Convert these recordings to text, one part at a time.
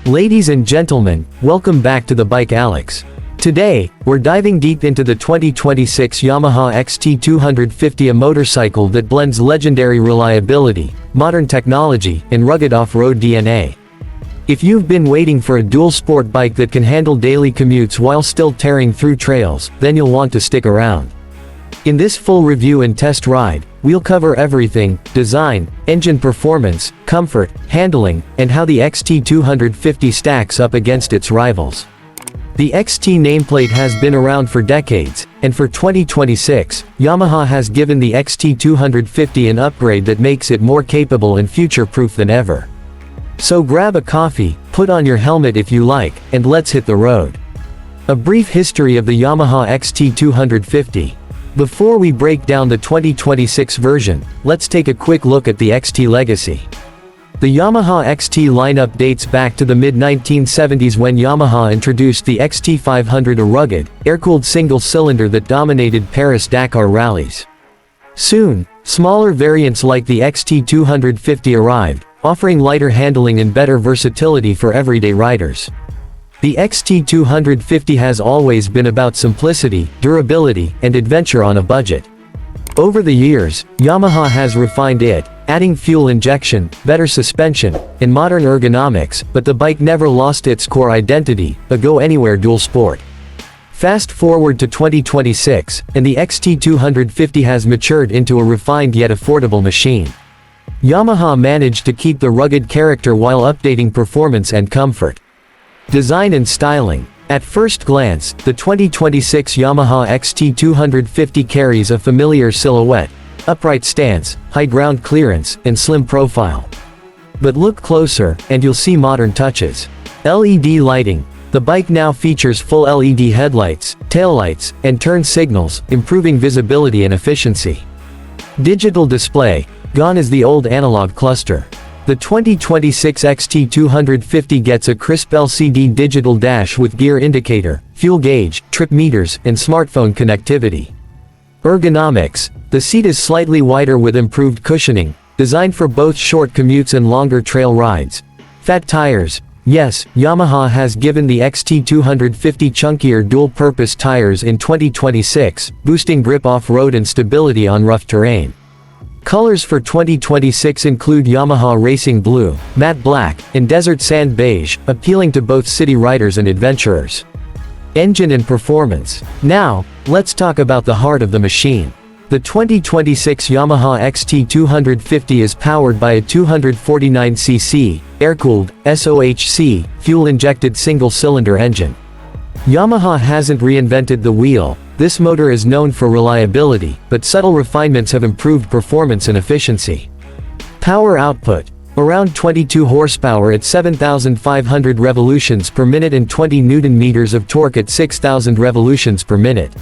Ladies and gentlemen, welcome back to the Bike Alex. Today, we're diving deep into the 2026 Yamaha XT 250, a motorcycle that blends legendary reliability, modern technology, and rugged off-road DNA. If you've been waiting for a dual-sport bike that can handle daily commutes while still tearing through trails, then you'll want to stick around. In this full review and test ride, we'll cover everything: design, engine performance, comfort, handling, and how the XT 250 stacks up against its rivals. The XT nameplate has been around for decades, and for 2026, Yamaha has given the XT 250 an upgrade that makes it more capable and future-proof than ever. So grab a coffee, put on your helmet if you like, and let's hit the road. A brief history of the Yamaha XT 250. Before we break down the 2026 version, let's take a quick look at the XT legacy. The Yamaha XT lineup dates back to the mid-1970s when Yamaha introduced the XT 500, a rugged, air-cooled single-cylinder that dominated Paris-Dakar rallies. Soon, smaller variants like the XT 250 arrived, offering lighter handling and better versatility for everyday riders. The XT 250 has always been about simplicity, durability, and adventure on a budget. Over the years, Yamaha has refined it, adding fuel injection, better suspension, and modern ergonomics, but the bike never lost its core identity: a go-anywhere dual sport. Fast forward to 2026, and the XT 250 has matured into a refined yet affordable machine. Yamaha managed to keep the rugged character while updating performance and comfort. Design and styling. At first glance, the 2026 Yamaha XT 250 carries a familiar silhouette: upright stance, high ground clearance, and slim profile. But look closer, and you'll see modern touches. LED lighting. The bike now features full LED headlights, taillights, and turn signals, improving visibility and efficiency. Digital display. Gone is the old analog cluster. The 2026 XT 250 gets a crisp LCD digital dash with gear indicator, fuel gauge, trip meters, and smartphone connectivity. Ergonomics. The seat is slightly wider with improved cushioning, designed for both short commutes and longer trail rides. FAT tires. Yes, Yamaha has given the XT 250 chunkier dual-purpose tires in 2026, boosting grip off-road and stability on rough terrain. Colors for 2026 include Yamaha Racing Blue, Matte Black, and Desert Sand Beige, appealing to both city riders and adventurers. Engine and performance. Now, let's talk about the heart of the machine. The 2026 Yamaha XT 250 is powered by a 249cc, air-cooled, SOHC, fuel-injected single-cylinder engine. Yamaha hasn't reinvented the wheel. This motor is known for reliability, but subtle refinements have improved performance and efficiency. Power output. Around 22 horsepower at 7,500 revolutions per minute and 20 Nm of torque at 6,000 revolutions per minute.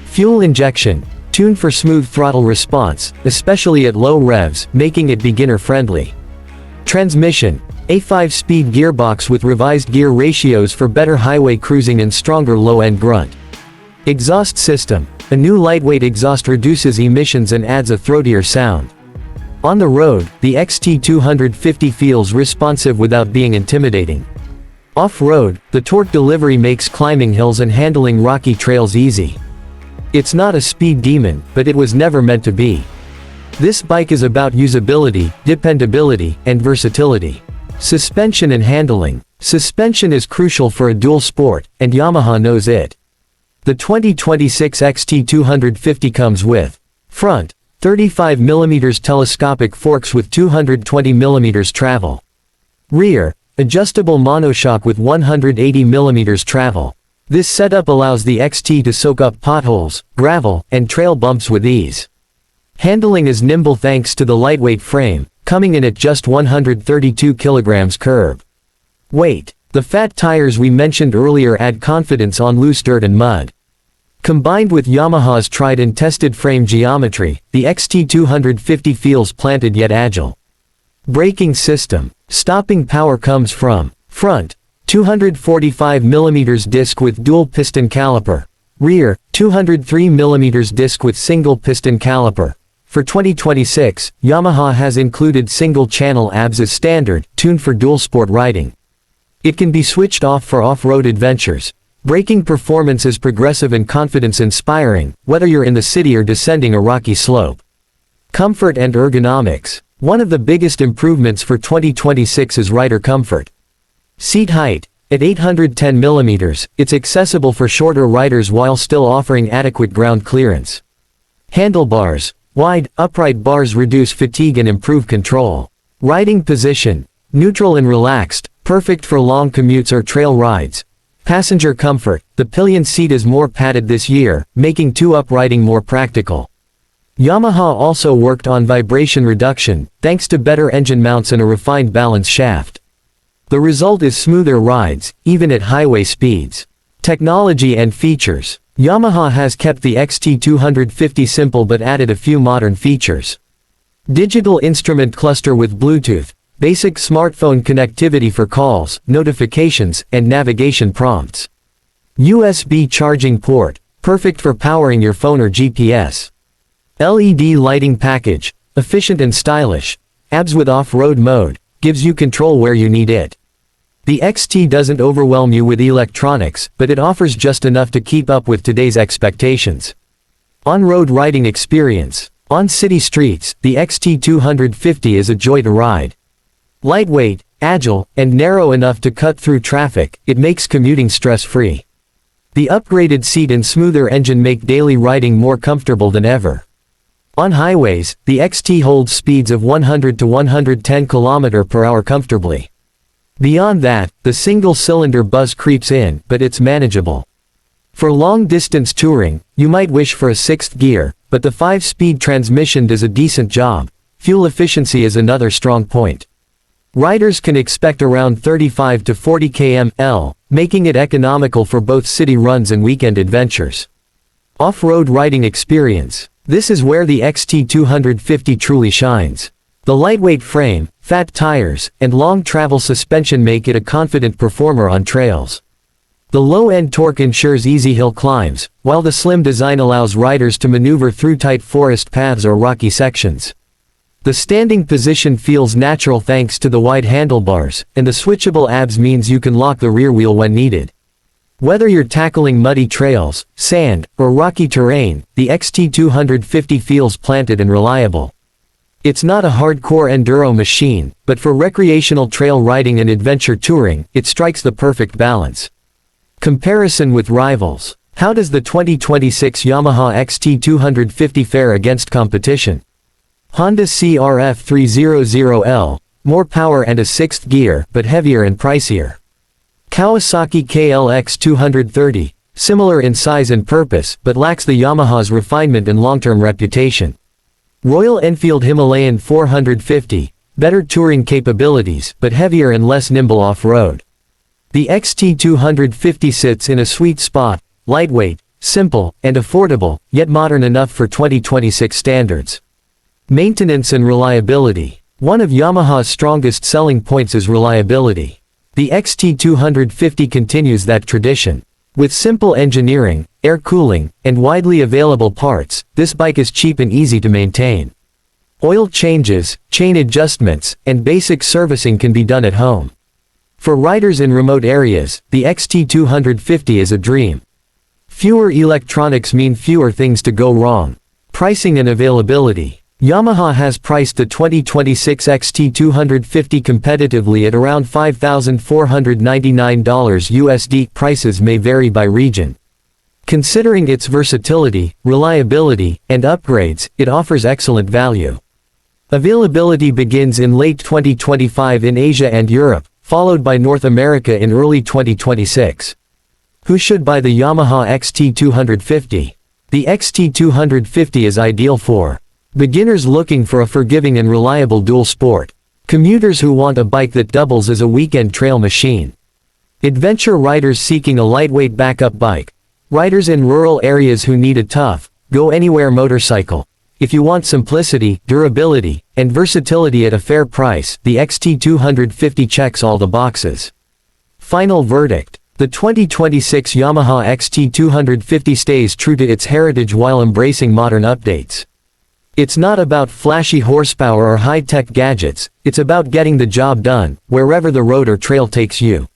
Fuel injection. Tuned for smooth throttle response, especially at low revs, making it beginner-friendly. Transmission. A 5-speed gearbox with revised gear ratios for better highway cruising and stronger low-end grunt. Exhaust system. A new lightweight exhaust reduces emissions and adds a throatier sound. On the road, the XT 250 feels responsive without being intimidating. Off-road, the torque delivery makes climbing hills and handling rocky trails easy. It's not a speed demon, but it was never meant to be. This bike is about usability, dependability, and versatility. Suspension and handling. Suspension is crucial for a dual sport, and Yamaha knows it. The 2026 XT 250 comes with front 35mm telescopic forks with 220mm travel. Rear adjustable monoshock with 180mm travel. This setup allows the XT to soak up potholes, gravel, and trail bumps with ease. Handling is nimble thanks to the lightweight frame, coming in at just 132 kg curb. Weight. The fat tires we mentioned earlier add confidence on loose dirt and mud. Combined with Yamaha's tried and tested frame geometry, the XT 250 feels planted yet agile. Braking system. Stopping power comes from front 245mm disc with dual piston caliper. Rear 203mm disc with single piston caliper. For 2026, Yamaha has included single-channel ABS as standard, tuned for dual-sport riding. It can be switched off for off-road adventures. Braking performance is progressive and confidence-inspiring, whether you're in the city or descending a rocky slope. Comfort and ergonomics. One of the biggest improvements for 2026 is rider comfort. Seat height. At 810 mm, it's accessible for shorter riders while still offering adequate ground clearance. Handlebars. Wide, upright bars reduce fatigue and improve control. Riding position. Neutral and relaxed, perfect for long commutes or trail rides. Passenger comfort. The pillion seat is more padded this year, making two-up riding more practical. Yamaha also worked on vibration reduction, thanks to better engine mounts and a refined balance shaft. The result is smoother rides, even at highway speeds. Technology and features. Yamaha has kept the XT250 simple but added a few modern features. Digital instrument cluster with Bluetooth, basic smartphone connectivity for calls, notifications, and navigation prompts. USB charging port, perfect for powering your phone or GPS. LED lighting package, efficient and stylish. ABS with off-road mode, gives you control where you need it. The XT doesn't overwhelm you with electronics, but it offers just enough to keep up with today's expectations. On-road riding experience. On city streets, the XT250 is a joy to ride. Lightweight, agile, and narrow enough to cut through traffic, it makes commuting stress-free. The upgraded seat and smoother engine make daily riding more comfortable than ever. On highways, the XT holds speeds of 100 to 110 km/h comfortably. Beyond that, the single-cylinder buzz creeps in, but it's manageable. For long-distance touring, you might wish for a sixth gear, but the 5-speed transmission does a decent job. Fuel efficiency is another strong point. Riders can expect around 35 to 40 km/h, making it economical for both city runs and weekend adventures. Off-road riding experience. This is where the XT250 truly shines. The lightweight frame, fat tires, and long travel suspension make it a confident performer on trails. The low-end torque ensures easy hill climbs, while the slim design allows riders to maneuver through tight forest paths or rocky sections. The standing position feels natural thanks to the wide handlebars, and the switchable ABS means you can lock the rear wheel when needed. Whether you're tackling muddy trails, sand, or rocky terrain, the XT250 feels planted and reliable. It's not a hardcore enduro machine, but for recreational trail riding and adventure touring, it strikes the perfect balance. Comparison with rivals. How does the 2026 Yamaha XT250 fare against competition? Honda CRF 300L, more power and a sixth gear, but heavier and pricier. Kawasaki KLX 230, similar in size and purpose, but lacks the Yamaha's refinement and long-term reputation. Royal Enfield Himalayan 450, better touring capabilities, but heavier and less nimble off-road. The XT250 sits in a sweet spot, lightweight, simple, and affordable, yet modern enough for 2026 standards. Maintenance and reliability. One of Yamaha's strongest selling points is reliability. The XT250 continues that tradition. With simple engineering, air cooling, and widely available parts, this bike is cheap and easy to maintain. Oil changes, chain adjustments, and basic servicing can be done at home. For riders in remote areas, the XT250 is a dream. Fewer electronics mean fewer things to go wrong. Pricing and availability. Yamaha has priced the 2026 XT250 competitively at around $5,499 USD. Prices may vary by region. Considering its versatility, reliability, and upgrades, it offers excellent value. Availability begins in late 2025 in Asia and Europe, followed by North America in early 2026. Who should buy the Yamaha XT250? The XT250 is ideal for beginners looking for a forgiving and reliable dual sport. Commuters who want a bike that doubles as a weekend trail machine. Adventure riders seeking a lightweight backup bike. Riders in rural areas who need a tough, go-anywhere motorcycle. If you want simplicity, durability, and versatility at a fair price, the XT250 checks all the boxes. Final verdict. The 2026 Yamaha XT250 stays true to its heritage while embracing modern updates. It's not about flashy horsepower or high-tech gadgets, it's about getting the job done, wherever the road or trail takes you.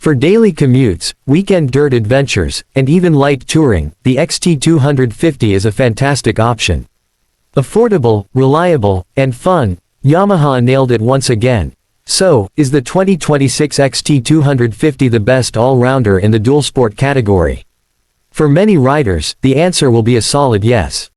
For daily commutes, weekend dirt adventures, and even light touring, the XT250 is a fantastic option. Affordable, reliable, and fun, Yamaha nailed it once again. So, is the 2026 XT250 the best all-rounder in the dual sport category? For many riders, the answer will be a solid yes.